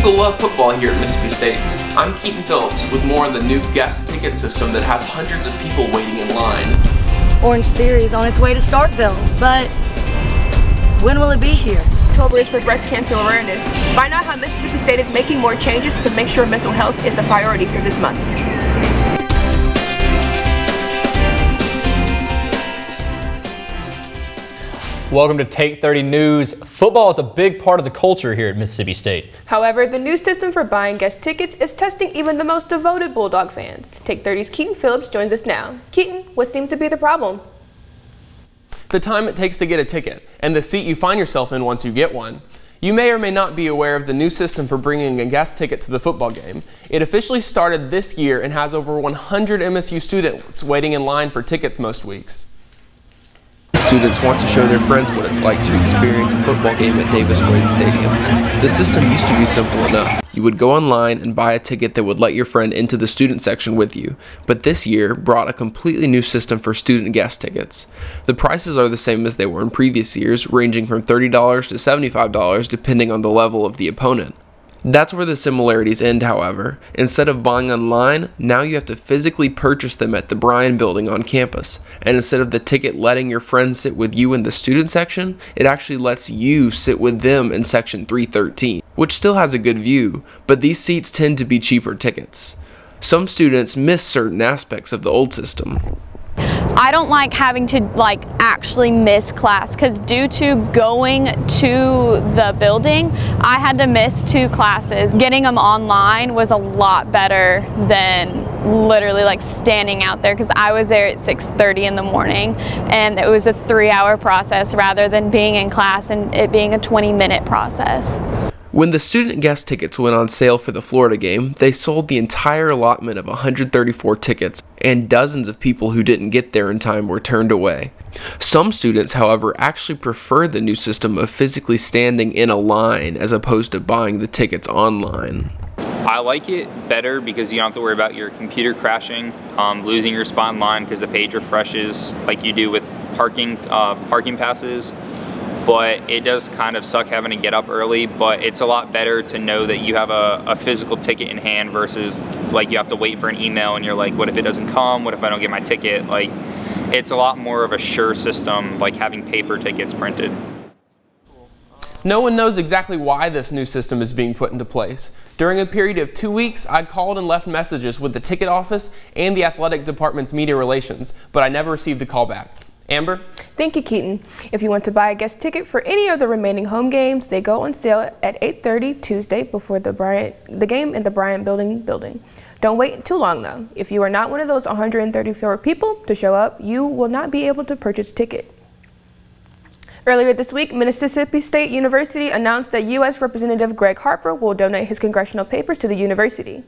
People love football here at Mississippi State. I'm Keaton Phillips with more on the new guest ticket system that has hundreds of people waiting in line. Orange Theory is on its way to Starkville, but when will it be here? October is for breast cancer awareness. Find out how Mississippi State is making more changes to make sure mental health is a priority for this month. Welcome to Take 30 News. Football is a big part of the culture here at Mississippi State. However, the new system for buying guest tickets is testing even the most devoted Bulldog fans. Take 30's Keaton Phillips joins us now. Keaton, what seems to be the problem? The time it takes to get a ticket and the seat you find yourself in once you get one. You may or may not be aware of the new system for bringing a guest ticket to the football game. It officially started this year and has over 100 MSU students waiting in line for tickets most weeks. Students want to show their friends what it's like to experience a football game at Davis Wade Stadium. The system used to be simple enough. You would go online and buy a ticket that would let your friend into the student section with you, but this year brought a completely new system for student guest tickets. The prices are the same as they were in previous years, ranging from $30 to $75 depending on the level of the opponent. That's where the similarities end, however. Instead of buying online, now you have to physically purchase them at the Bryan Building on campus. And instead of the ticket letting your friends sit with you in the student section, it actually lets you sit with them in section 313, which still has a good view, but these seats tend to be cheaper tickets. Some students miss certain aspects of the old system. I don't like having to actually miss class because due to going to the building, I had to miss 2 classes. Getting them online was a lot better than literally standing out there because I was there at 6:30 in the morning and it was a 3-hour process rather than being in class and it being a 20-minute process. When the student guest tickets went on sale for the Florida game, they sold the entire allotment of 134 tickets, and dozens of people who didn't get there in time were turned away. Some students, however, actually prefer the new system of physically standing in a line as opposed to buying the tickets online. I like it better because you don't have to worry about your computer crashing, losing your spot in line because the page refreshes like you do with parking passes. But it does kind of suck having to get up early, but it's a lot better to know that you have a physical ticket in hand versus you have to wait for an email and you're like, what if it doesn't come? What if I don't get my ticket? It's a lot more of a sure system, having paper tickets printed. No one knows exactly why this new system is being put into place. During a period of 2 weeks, I called and left messages with the ticket office and the athletic department's media relations, but I never received a call back. Amber? Thank you, Keaton. If you want to buy a guest ticket for any of the remaining home games, they go on sale at 8:30 Tuesday before the game in the Bryan Building. Don't wait too long though. If you are not one of those 134 people to show up, you will not be able to purchase a ticket. Earlier this week, Mississippi State University announced that U.S. Representative Greg Harper will donate his congressional papers to the university.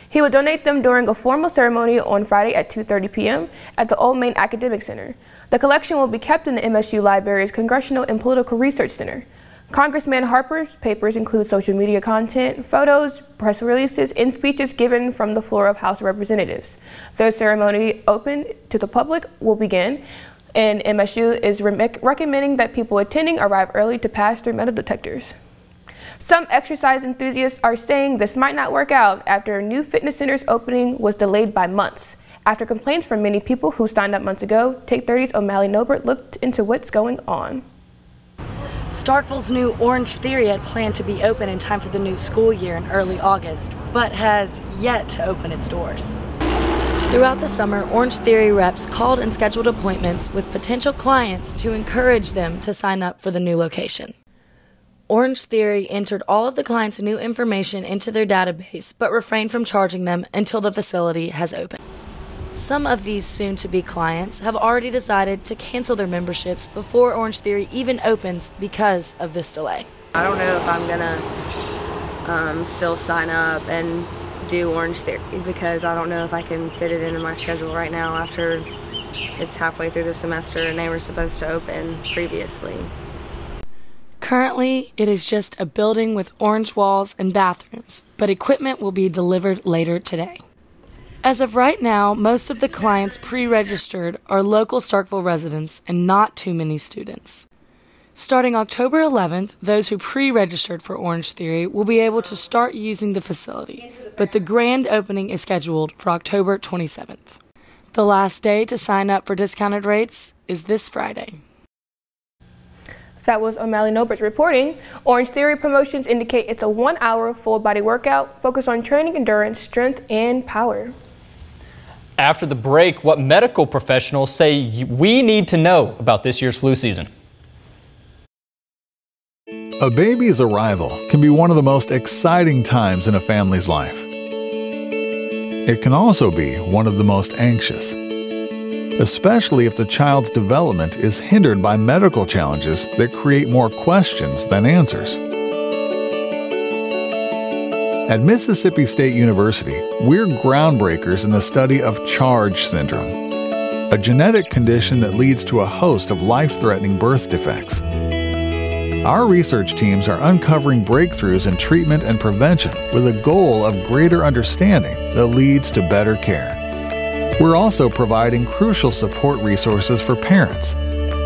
He will donate them during a formal ceremony on Friday at 2:30 p.m. at the Old Main Academic Center. The collection will be kept in the MSU Library's Congressional and Political Research Center. Congressman Harper's papers include social media content, photos, press releases, and speeches given from the floor of House of Representatives. The ceremony, open to the public, will begin, and MSU is recommending that people attending arrive early to pass through metal detectors. Some exercise enthusiasts are saying this might not work out after a new fitness center's opening was delayed by months. After complaints from many people who signed up months ago, Take 30's O'Malley Nobert looked into what's going on. Starkville's new Orange Theory had planned to be open in time for the new school year in early August, but has yet to open its doors. Throughout the summer, Orange Theory reps called and scheduled appointments with potential clients to encourage them to sign up for the new location. Orange Theory entered all of the clients' new information into their database, but refrained from charging them until the facility has opened. Some of these soon-to-be clients have already decided to cancel their memberships before Orange Theory even opens because of this delay. I don't know if I'm gonna still sign up and do Orange Theory because I don't know if I can fit it into my schedule right now after it's halfway through the semester and they were supposed to open previously. Currently, it is just a building with orange walls and bathrooms, but equipment will be delivered later today. As of right now, most of the clients pre-registered are local Starkville residents and not too many students. Starting October 11th, those who pre-registered for Orange Theory will be able to start using the facility, but the grand opening is scheduled for October 27th. The last day to sign up for discounted rates is this Friday. That was O'Malley Noberts reporting. Orange Theory promotions indicate it's a 1-hour full-body workout focused on training endurance, strength, and power. After the break, what medical professionals say we need to know about this year's flu season. A baby's arrival can be one of the most exciting times in a family's life. It can also be one of the most anxious, especially if the child's development is hindered by medical challenges that create more questions than answers. At Mississippi State University, we're groundbreakers in the study of CHARGE syndrome, a genetic condition that leads to a host of life-threatening birth defects. Our research teams are uncovering breakthroughs in treatment and prevention with a goal of greater understanding that leads to better care. We're also providing crucial support resources for parents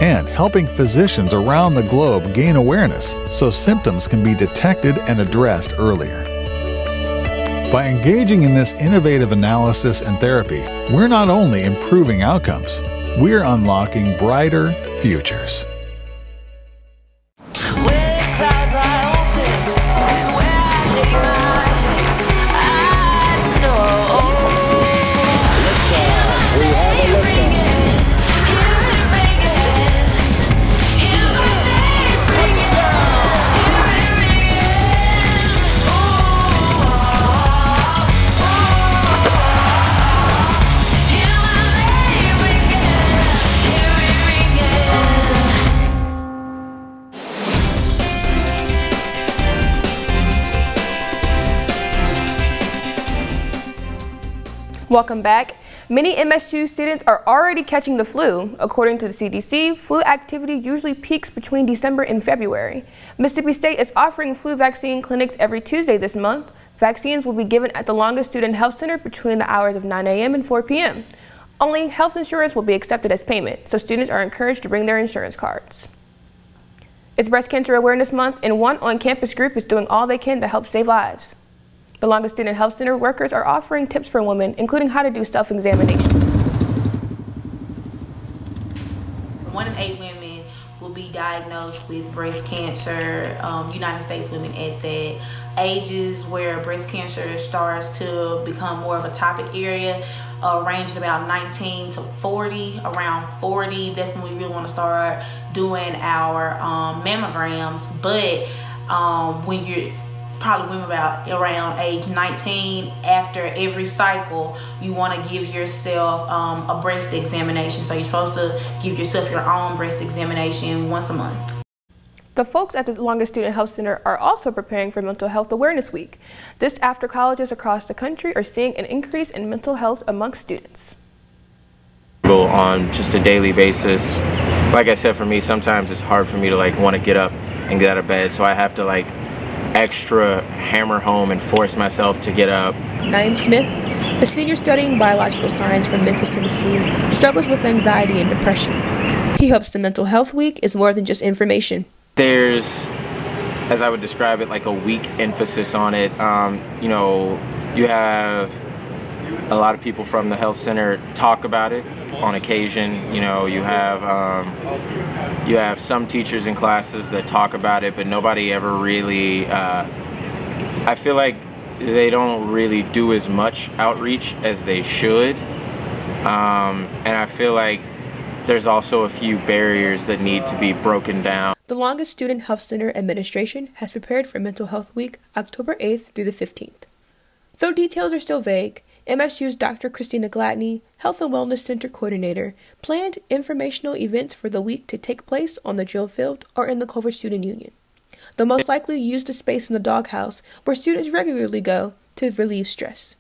and helping physicians around the globe gain awareness so symptoms can be detected and addressed earlier. By engaging in this innovative analysis and therapy, we're not only improving outcomes, we're unlocking brighter futures. Welcome back. Many MSU students are already catching the flu. According to the CDC, flu activity usually peaks between December and February. Mississippi State is offering flu vaccine clinics every Tuesday this month. Vaccines will be given at the Longest Student Health Center between the hours of 9 a.m. and 4 p.m. Only health insurance will be accepted as payment, so students are encouraged to bring their insurance cards. It's Breast Cancer Awareness Month, and one on-campus group is doing all they can to help save lives. The Longest Student Health Center workers are offering tips for women, including how to do self-examinations. 1 in 8 women will be diagnosed with breast cancer. United States women at that. Ages where breast cancer starts to become more of a topic area, ranging about 19 to 40. Around 40, that's when we really want to start doing our mammograms. But when you're probably women about around age 19, after every cycle, you want to give yourself a breast examination. So you're supposed to give yourself your own breast examination once a month. The folks at the Longest Student Health Center are also preparing for Mental Health Awareness Week. This after colleges across the country are seeing an increase in mental health amongst students. On just a daily basis, like I said, for me, sometimes it's hard for me to want to get up and get out of bed, so I have to extra hammer home and force myself to get up. Naeem Smith, a senior studying biological science from Memphis, Tennessee, struggles with anxiety and depression. He hopes the Mental Health Week is more than just information. There's, as I would describe it, a weak emphasis on it. You have a lot of people from the health center talk about it on occasion. You have some teachers in classes that talk about it, but nobody ever really, I feel like they don't really do as much outreach as they should. And I feel like there's also a few barriers that need to be broken down. The Longest Student Health Center administration has prepared for Mental Health Week, October 8th through the 15th. Though details are still vague, MSU's Dr. Christina Gladney, Health and Wellness Center Coordinator, planned informational events for the week to take place on the drill field or in the Culver Student Union. They'll most likely use the space in the doghouse where students regularly go to relieve stress.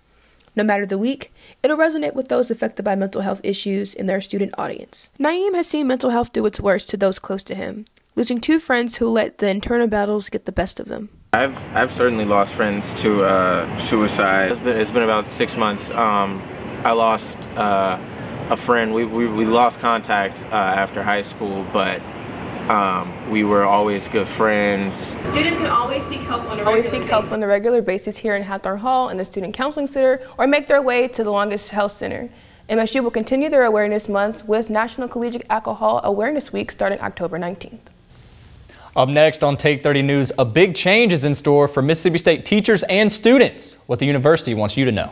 No matter the week, it'll resonate with those affected by mental health issues in their student audience. Naeem has seen mental health do its worst to those close to him, losing 2 friends who let the internal battles get the best of them. I've certainly lost friends to suicide. It's been about 6 months. I lost a friend. We lost contact after high school, but We were always good friends. Students can always seek help on a regular basis here in Hathorne Hall in the Student Counseling Center, or make their way to the Longest Health Center. MSU will continue their awareness month with National Collegiate Alcohol Awareness Week starting October 19th. Up next on Take 30 News, a big change is in store for Mississippi State teachers and students. What the university wants you to know.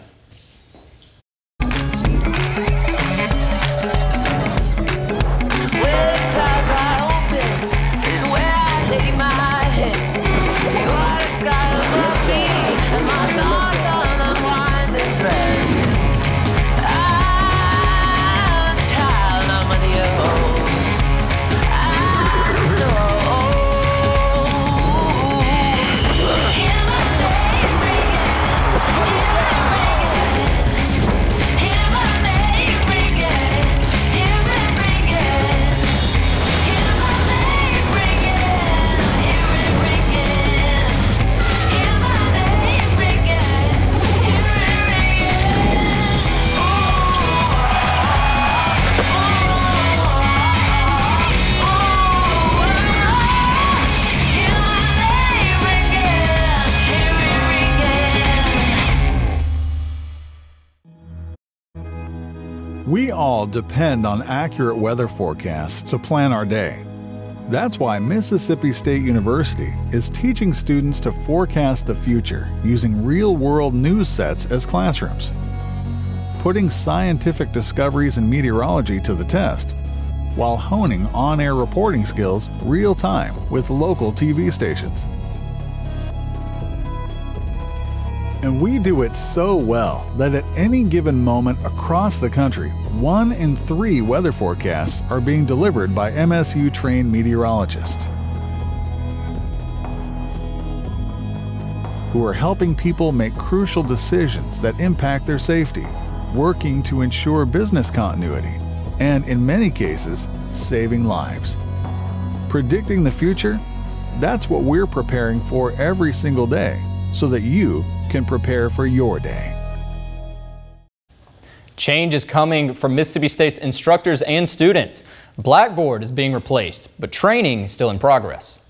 We all depend on accurate weather forecasts to plan our day. That's why Mississippi State University is teaching students to forecast the future using real-world news sets as classrooms, putting scientific discoveries in meteorology to the test, while honing on-air reporting skills real-time with local TV stations. And we do it so well that at any given moment across the country, 1 in 3 weather forecasts are being delivered by MSU-trained meteorologists who are helping people make crucial decisions that impact their safety, working to ensure business continuity, and in many cases, saving lives. Predicting the future? That's what we're preparing for every single day so that you can prepare for your day. Change is coming from Mississippi State's instructors and students. Blackboard is being replaced, but training is still in progress.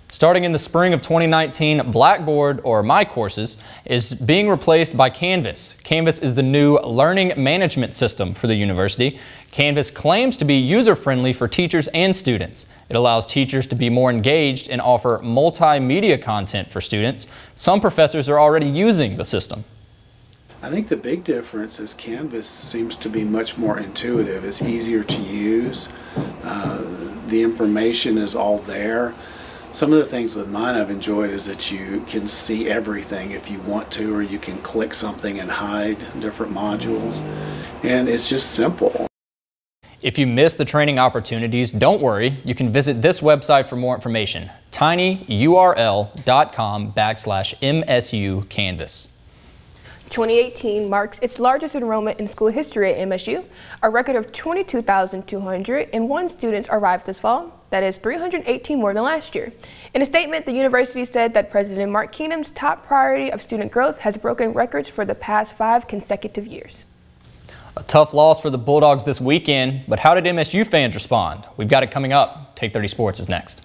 Starting in the spring of 2019, Blackboard, or My Courses, is being replaced by Canvas. Canvas is the new learning management system for the university. Canvas claims to be user-friendly for teachers and students. It allows teachers to be more engaged and offer multimedia content for students. Some professors are already using the system. I think the big difference is Canvas seems to be much more intuitive. It's easier to use. The information is all there. Some of the things with mine I've enjoyed is that you can see everything if you want to, or you can click something and hide different modules. And it's just simple. If you missed the training opportunities, don't worry. You can visit this website for more information, tinyurl.com/MSU Canvas. 2018 marks its largest enrollment in school history at MSU. A record of 22,201 students arrived this fall. That is 318 more than last year. In a statement, the university said that President Mark Keenum's top priority of student growth has broken records for the past 5 consecutive years. A tough loss for the Bulldogs this weekend, but how did MSU fans respond? We've got it coming up. Take 30 Sports is next.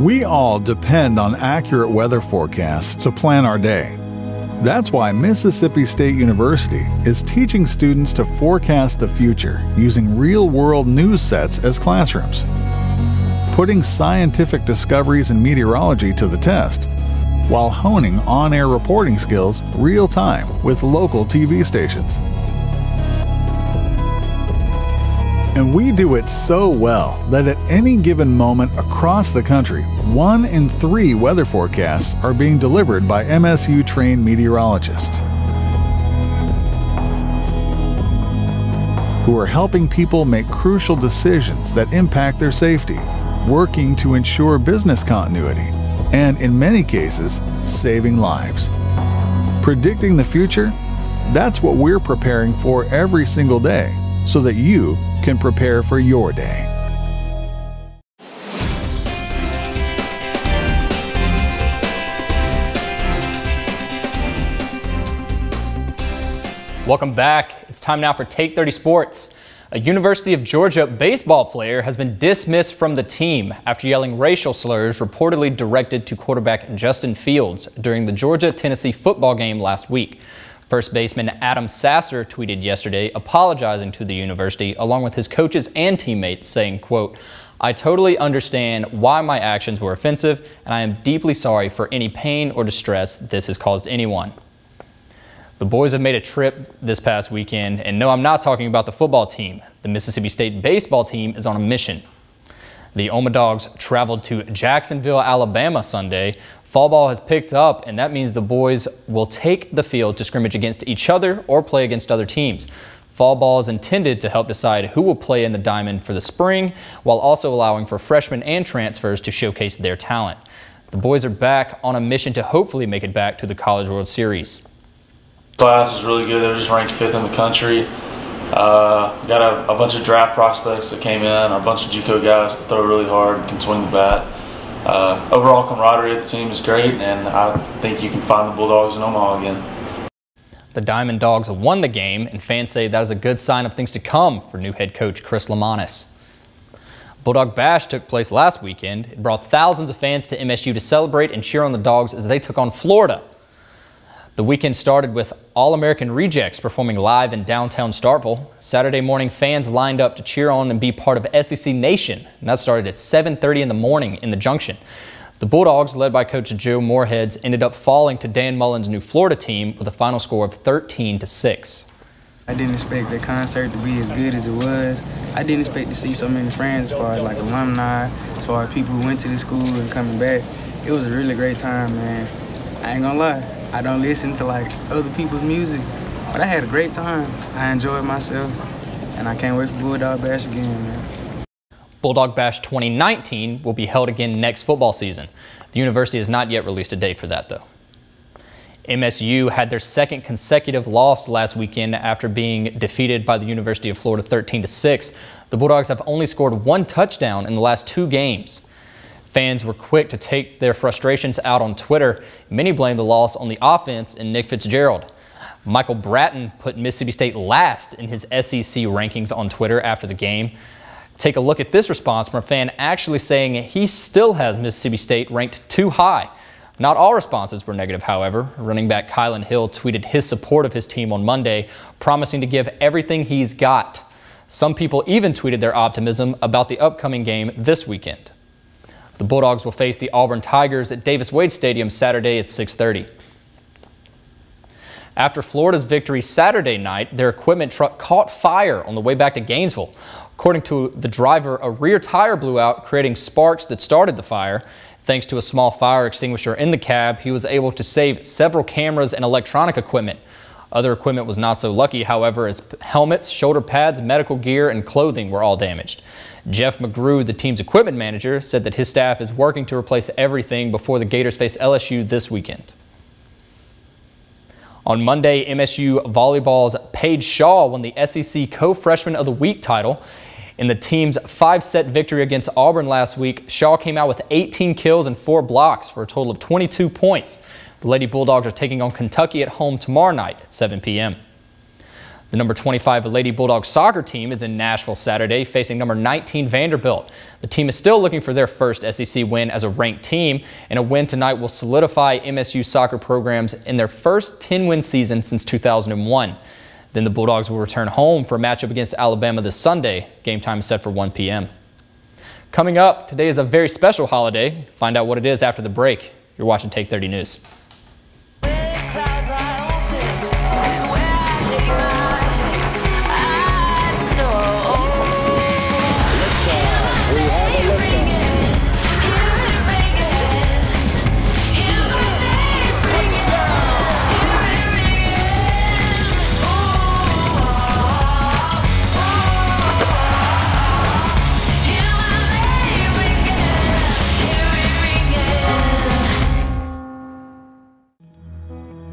We all depend on accurate weather forecasts to plan our day. That's why Mississippi State University is teaching students to forecast the future using real-world news sets as classrooms, putting scientific discoveries in meteorology to the test, while honing on-air reporting skills real-time with local TV stations. And we do it so well that at any given moment across the country, 1 in 3 weather forecasts are being delivered by MSU-trained meteorologists who are helping people make crucial decisions that impact their safety, working to ensure business continuity, and in many cases, saving lives. Predicting the future? That's what we're preparing for every single day so that you can prepare for your day. Welcome back. It's time now for Take 30 Sports. A University of Georgia baseball player has been dismissed from the team after yelling racial slurs reportedly directed to quarterback Justin Fields during the Georgia-Tennessee football game last week. First baseman Adam Sasser tweeted yesterday apologizing to the university along with his coaches and teammates saying, quote, "I totally understand why my actions were offensive and I am deeply sorry for any pain or distress this has caused anyone." The boys have made a trip this past weekend, and no, I'm not talking about the football team. The Mississippi State baseball team is on a mission. The Oma Dogs traveled to Jacksonville, Alabama Sunday. Fall ball has picked up, and that means the boys will take the field to scrimmage against each other or play against other teams. Fall ball is intended to help decide who will play in the diamond for the spring, while also allowing for freshmen and transfers to showcase their talent. The boys are back on a mission to hopefully make it back to the College World Series. Class is really good. They're just ranked 5th in the country. Got a bunch of draft prospects that came in, a bunch of JUCO guys that throw really hard, can swing the bat. Overall camaraderie of the team is great, and I think you can find the Bulldogs in Omaha again. The Diamond Dogs won the game, and fans say that is a good sign of things to come for new head coach Chris Lamanis. Bulldog Bash took place last weekend. It brought thousands of fans to MSU to celebrate and cheer on the Dogs as they took on Florida. The weekend started with All-American Rejects performing live in downtown Starkville. Saturday morning, fans lined up to cheer on and be part of SEC Nation, and that started at 7:30 in the morning in the Junction. The Bulldogs, led by Coach Joe Moorheads, ended up falling to Dan Mullen's new Florida team with a final score of 13-6. I didn't expect the concert to be as good as it was. I didn't expect to see so many friends as far as like alumni, as far as people who went to the school and coming back. It was a really great time, man. I ain't gonna lie. I don't listen to like other people's music, but I had a great time. I enjoyed myself, and I can't wait for Bulldog Bash again, man. Bulldog Bash 2019 will be held again next football season. The university has not yet released a date for that, though. MSU had their second consecutive loss last weekend after being defeated by the University of Florida 13-6. The Bulldogs have only scored 1 touchdown in the last 2 games. Fans were quick to take their frustrations out on Twitter. Many blamed the loss on the offense and Nick Fitzgerald. Michael Bratton put Mississippi State last in his SEC rankings on Twitter after the game. Take a look at this response from a fan actually saying he still has Mississippi State ranked too high. Not all responses were negative, however. Running back Kylan Hill tweeted his support of his team on Monday, promising to give everything he's got. Some people even tweeted their optimism about the upcoming game this weekend. The Bulldogs will face the Auburn Tigers at Davis Wade Stadium Saturday at 6:30. After Florida's victory Saturday night, their equipment truck caught fire on the way back to Gainesville. According to the driver, a rear tire blew out, creating sparks that started the fire. Thanks to a small fire extinguisher in the cab, he was able to save several cameras and electronic equipment. Other equipment was not so lucky, however, as helmets, shoulder pads, medical gear, and clothing were all damaged. Jeff McGrew, the team's equipment manager, said that his staff is working to replace everything before the Gators face LSU this weekend. On Monday, MSU Volleyball's Paige Shaw won the SEC Co-Freshman of the Week title. In the team's 5-set victory against Auburn last week, Shaw came out with 18 kills and 4 blocks for a total of 22 points. The Lady Bulldogs are taking on Kentucky at home tomorrow night at 7 p.m. The number 25 Lady Bulldogs soccer team is in Nashville Saturday, facing number 19 Vanderbilt. The team is still looking for their first SEC win as a ranked team, and a win tonight will solidify MSU soccer programs in their first 10-win season since 2001. Then the Bulldogs will return home for a matchup against Alabama this Sunday. Game time is set for 1 p.m. Coming up, today is a very special holiday. Find out what it is after the break. You're watching Take 30 News.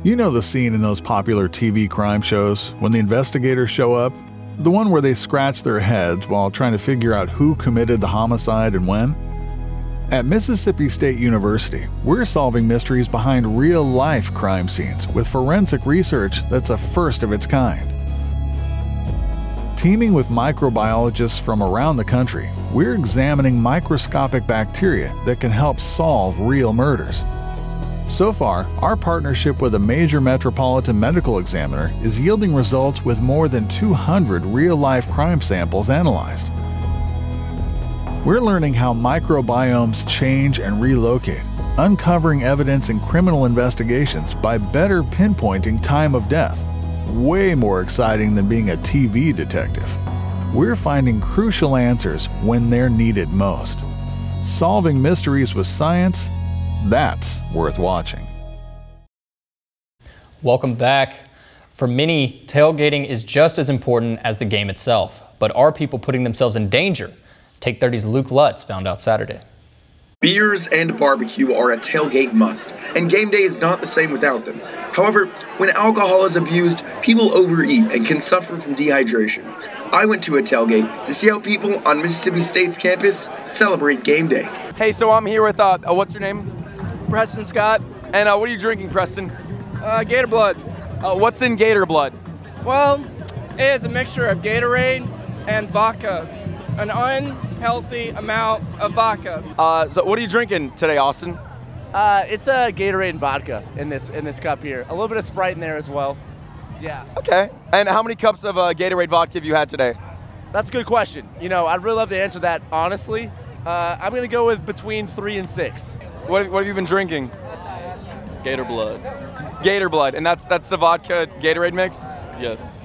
You know the scene in those popular TV crime shows when the investigators show up? The one where they scratch their heads while trying to figure out who committed the homicide and when? At Mississippi State University, we're solving mysteries behind real-life crime scenes with forensic research that's a first of its kind. Teaming with microbiologists from around the country, we're examining microscopic bacteria that can help solve real murders. So far, our partnership with a major metropolitan medical examiner is yielding results with more than 200 real-life crime samples analyzed. We're learning how microbiomes change and relocate, uncovering evidence in criminal investigations by better pinpointing time of death. Way more exciting than being a TV detective. We're finding crucial answers when they're needed most. Solving mysteries with science, that's worth watching. Welcome back. For many, tailgating is just as important as the game itself. But are people putting themselves in danger? Take 30's Luke Lutz found out Saturday. Beers and barbecue are a tailgate must, and game day is not the same without them. However, when alcohol is abused, people overeat and can suffer from dehydration. I went to a tailgate to see how people on Mississippi State's campus celebrate game day. Hey, so I'm here with, what's your name? Preston Scott. And what are you drinking, Preston? Gator Blood. What's in Gator Blood? Well, it is a mixture of Gatorade and vodka. An unhealthy amount of vodka. So what are you drinking today, Austin? It's a Gatorade and vodka in this cup here. A little bit of Sprite in there as well. Yeah. Okay. And how many cups of Gatorade vodka have you had today? That's a good question. You know, I'd really love to answer that honestly. I'm going to go with between 3 and 6. What have you been drinking? Gator Blood. Gator Blood, and that's the vodka Gatorade mix? Yes.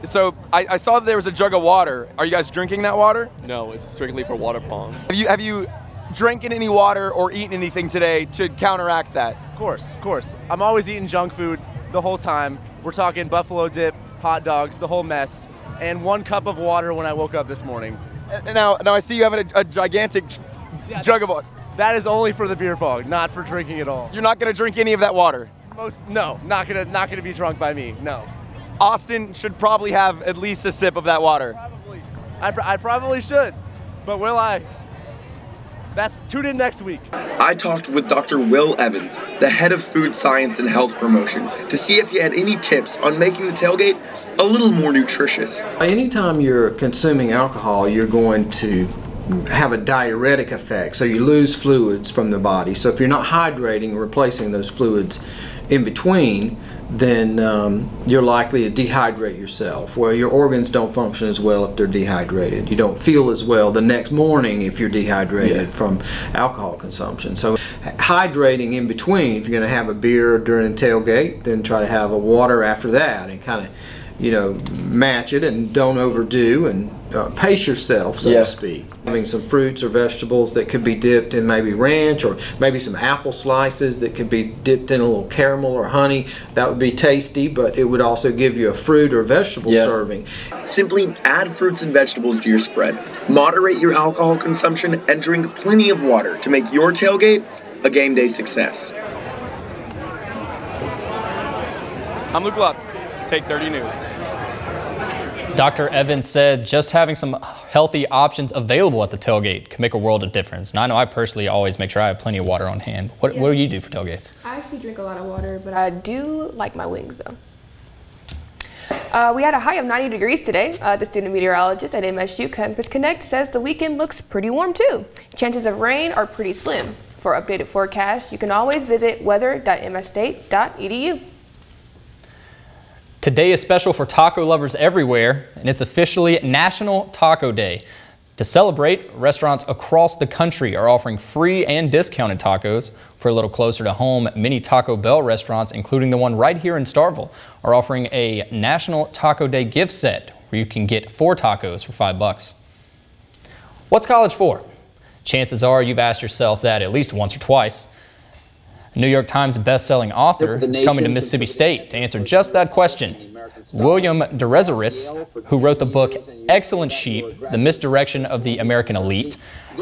So I saw that there was a jug of water. Are you guys drinking that water? No, it's strictly for water pong. Have you drinking any water or eaten anything today to counteract that? Of course. I'm always eating junk food the whole time. We're talking buffalo dip, hot dogs, the whole mess, and 1 cup of water when I woke up this morning. Now I see you have a gigantic jug of water. That is only for the beer pong, not for drinking at all. You're not going to drink any of that water? No, not gonna be drunk by me, no. Austin should probably have at least a sip of that water. Probably. I probably should, but will I? Tune in next week. I talked with Dr. Will Evans, the head of food science and health promotion, to see if he had any tips on making the tailgate a little more nutritious. Anytime you're consuming alcohol, you're going to have a diuretic effect, so you lose fluids from the body. So if you're not hydrating, replacing those fluids in between, then you're likely to dehydrate yourself. Well, your organs don't function as well if they're dehydrated. You don't feel as well the next morning if you're dehydrated from alcohol consumption. So hydrating in between, if you're going to have a beer during a tailgate, then try to have a water after that and kind of, you know, match it and don't overdo and pace yourself, so to speak. Having some fruits or vegetables that could be dipped in maybe ranch, or maybe some apple slices that could be dipped in a little caramel or honey. That would be tasty, but it would also give you a fruit or vegetable serving. Simply add fruits and vegetables to your spread. Moderate your alcohol consumption and drink plenty of water to make your tailgate a game day success. I'm Luke Lutz, Take 30 News. Dr. Evans said just having some healthy options available at the tailgate can make a world of difference. And I know I personally always make sure I have plenty of water on hand. What do you do for tailgates? I actually drink a lot of water, but I do like my wings though. We had a high of 90 degrees today. The student meteorologist at MSU Campus Connect says the weekend looks pretty warm too. Chances of rain are pretty slim. For updated forecasts, you can always visit weather.msstate.edu. Today is special for taco lovers everywhere, and it's officially National Taco Day. To celebrate, restaurants across the country are offering free and discounted tacos. For a little closer to home, many Taco Bell restaurants, including the one right here in Starkville, are offering a National Taco Day gift set where you can get 4 tacos for $5. What's college for? Chances are you've asked yourself that at least once or twice. A New York Times best-selling author is coming to Mississippi State to answer just that question. William Deresiewicz, who wrote the book Excellent Sheep, The Misdirection of the American Elite,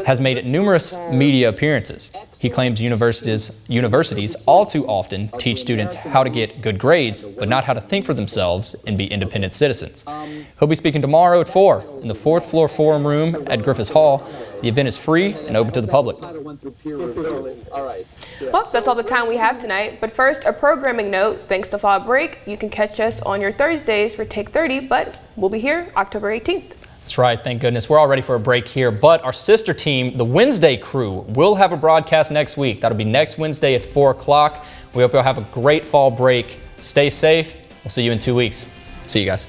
has made numerous media appearances. He claims universities all too often teach students how to get good grades, but not how to think for themselves and be independent citizens. He'll be speaking tomorrow at 4 in the 4th floor forum room at Griffiths Hall. The event is free and open to the public. Well, that's all the time we have tonight. But first, a programming note. Thanks to fall break, you can catch us on your Thursdays for Take 30, but we'll be here October 18th. That's right, thank goodness. We're all ready for a break here, but our sister team, the Wednesday crew, will have a broadcast next week. That'll be next Wednesday at 4 o'clock. We hope you'll have a great fall break. Stay safe. We'll see you in 2 weeks. See you guys.